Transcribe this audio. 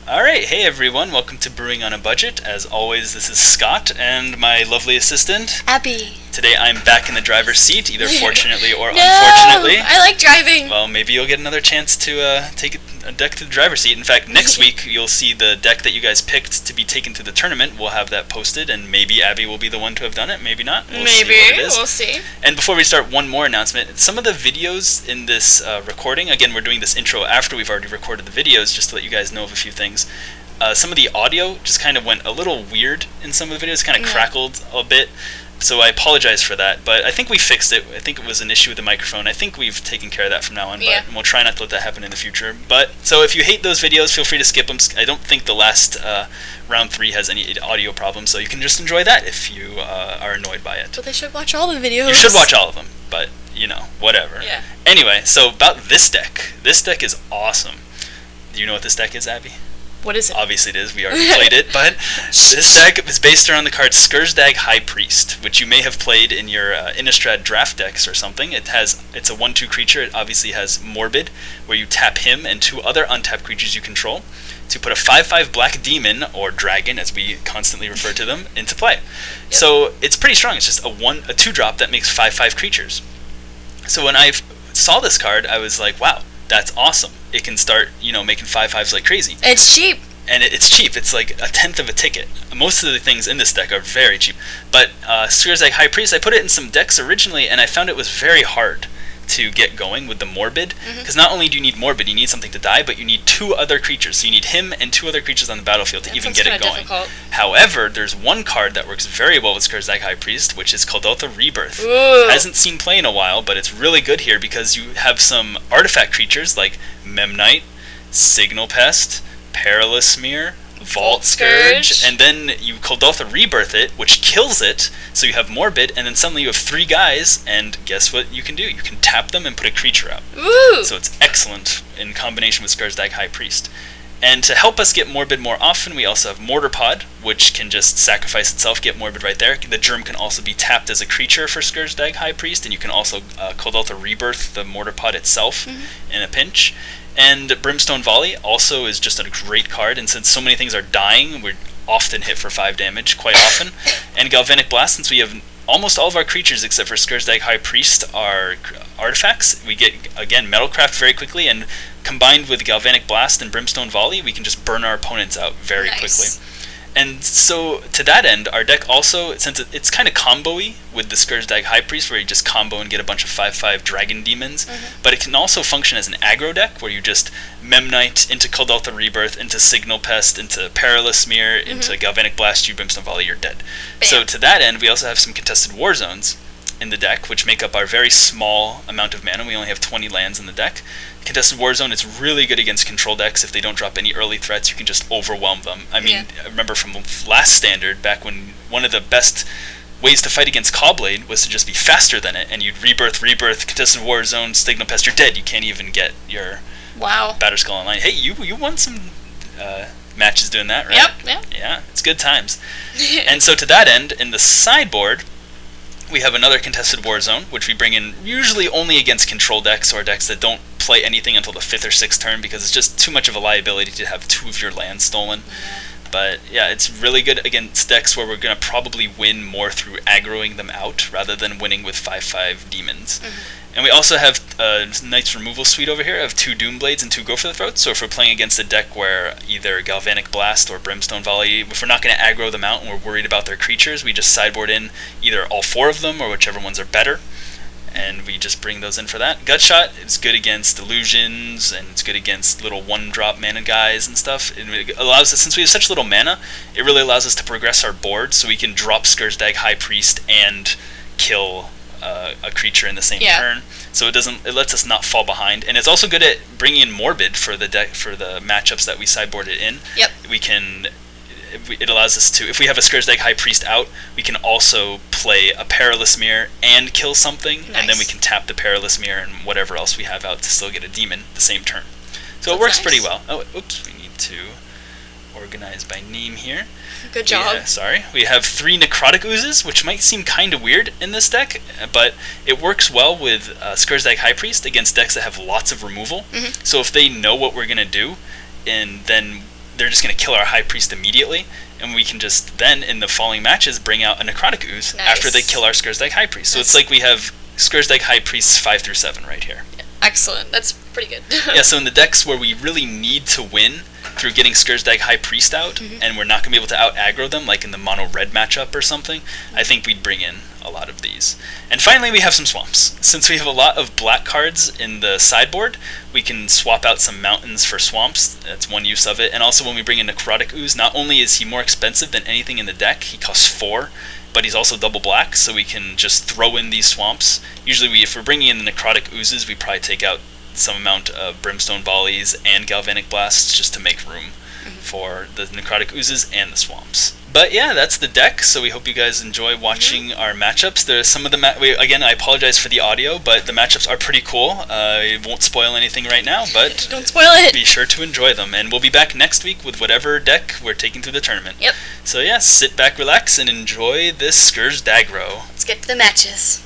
Alright, hey everyone, welcome to Brewing on a Budget. As always, this is Scott and my lovely assistant, Abbey. Today I'm back in the driver's seat, either fortunately or No, unfortunately. I like driving. Well, maybe you'll get another chance to take a deck to the driver's seat. In fact, next week you'll see the deck that you guys picked to be taken to the tournament. We'll have that posted, and maybe Abbey will be the one to have done it, maybe not. We'll see what it is. We'll see. And before we start, one more announcement. Some of the videos in this recording, again, we're doing this intro after we've already recorded the videos, just to let you guys know of a few things. Some of the audio just kind of went a little weird in some of the videos, kind of crackled a bit. So I apologize for that, but I think we fixed it. I think it was an issue with the microphone. I think we've taken care of that from now on, but we'll try not to let that happen in the future. But so if you hate those videos, feel free to skip them. I don't think the last round 3 has any audio problems, so you can just enjoy that if you are annoyed by it. But they should watch all the videos. You should watch all of them, but you know, whatever. Yeah. Anyway, so about this deck. This deck is awesome. Do you know what this deck is, Abbey? What is it? Obviously it is, we already played it, but this deck is based around the card Skirsdag High Priest, which you may have played in your Innistrad draft decks or something. It's a 1/2 creature. It obviously has Morbid, where you tap him and 2 other untapped creatures you control to put a 5/5 black demon, or dragon as we constantly refer to them, into play. Yep. So it's pretty strong. It's just a 2-drop that makes 5/5 creatures. So when I saw this card, I was like, wow, that's awesome. It can start, making 5/5s like crazy. It's cheap. And it's cheap. It's like a tenth of a ticket. Most of the things in this deck are very cheap. But Skirsdag High Priest, I put it in some decks originally, and I found it was very hard to get going with the Morbid. Because not only do you need Morbid, you need something to die, but you need 2 other creatures. So you need him and 2 other creatures on the battlefield to even get it going. Difficult. However, there's one card that works very well with Skirsdag High Priest, which is Kuldotha Rebirth. Ooh. Hasn't seen play in a while, but it's really good here because you have some artifact creatures like Memnite, Signal Pest, Perilous Smear, Vault Scourge, and then you Kuldotha Rebirth it, which kills it, so you have Morbid, and then suddenly you have 3 guys, and guess what you can do? You can tap them and put a creature out. Ooh. So it's excellent in combination with Skirsdag High Priest. And to help us get Morbid more often, we also have Mortar Pod, which can just sacrifice itself, get Morbid right there. The Germ can also be tapped as a creature for Skirsdag High Priest, and you can also Kuldotha Rebirth the Mortar Pod itself in a pinch. And Brimstone Volley also is just a great card, and since so many things are dying, we're often hit for 5 damage, quite often. And Galvanic Blast, since we have almost all of our creatures except for Skirsdag High Priest are artifacts, we get, again, Metalcraft very quickly, and combined with Galvanic Blast and Brimstone Volley, we can just burn our opponents out very quickly. And so, to that end, our deck also, since it's kind of combo-y with the Skirsdag High Priest, where you just combo and get a bunch of 5/5 Dragon Demons, but it can also function as an aggro deck, where you just Memnite into Kuldotha Rebirth, into Signal Pest, into Perilous Smear, into Galvanic Blast, you Brimstone Volley, you're dead. Bam. So to that end, we also have some Contested War Zones in the deck, which make up our very small amount of mana. We only have 20 lands in the deck. Contested War Zone is really good against control decks. If they don't drop any early threats, you can just overwhelm them. I mean, I remember from last Standard, back when one of the best ways to fight against Cawblade was to just be faster than it, and you'd Rebirth, Contested War Zone, Signal Pest, you're dead. You can't even get your Batterskull online. Hey, you won some matches doing that, right? Yep. Yeah, it's good times. And so to that end, in the sideboard, we have another Contested War Zone, which we bring in usually only against control decks or decks that don't play anything until the 5th or 6th turn, because it's just too much of a liability to have 2 of your lands stolen. But yeah, it's really good against decks where we're going to probably win more through aggroing them out rather than winning with 5/5 demons. And we also have a nice removal suite over here of 2 Doomblades and 2 Go for the Throat. So if we're playing against a deck where either Galvanic Blast or Brimstone Volley, if we're not going to aggro them out and we're worried about their creatures, we just sideboard in either all 4 of them or whichever ones are better, and we just bring those in for that. Gutshot is good against illusions, and it's good against little 1-drop mana guys and stuff. It allows us, since we have such little mana, it really allows us to progress our board, so we can drop Skirsdag High Priest and kill a creature in the same turn. So it lets us not fall behind, and it's also good at bringing in Morbid for the deck, for the matchups that we sideboard it in. It allows us to, if we have a Skirsdag High Priest out, we can also play a Perilous Mirror and kill something, and then we can tap the Perilous Mirror and whatever else we have out to still get a demon the same turn. So it works pretty well. Oh, oops, we need to organize by name here. Good job. Sorry. We have 3 Necrotic Oozes, which might seem kind of weird in this deck, but it works well with Skirsdag High Priest against decks that have lots of removal. So if they know what we're going to do, and then they're just going to kill our High Priest immediately, and we can just then, in the following matches, bring out a Necrotic Ooze after they kill our Skirsdag High Priest. So it's like we have Skirsdag High Priests 5 through 7 right here. Excellent. That's pretty good. Yeah, so in the decks where we really need to win through getting Skirsdag High Priest out, and we're not going to be able to out-aggro them, like in the mono-red matchup or something, I think we'd bring in a lot of these. And finally, we have some swamps. Since we have a lot of black cards in the sideboard, we can swap out some mountains for swamps. That's one use of it. And also when we bring in Necrotic Ooze, not only is he more expensive than anything in the deck, he costs 4, but he's also double black, so we can just throw in these swamps. Usually, if we're bringing in the Necrotic Oozes, we probably take out some amount of Brimstone Volleys and Galvanic Blasts just to make room for the Necrotic Oozes and the swamps. But yeah, that's the deck, so we hope you guys enjoy watching our matchups. There's some of the again, I apologize for the audio, but the matchups are pretty cool. I won't spoil anything right now, but don't spoil it. Be sure to enjoy them, and we'll be back next week with whatever deck we're taking through the tournament. Yep. So yeah, sit back, relax, and enjoy this Skirsdaggro. Let's get to the matches.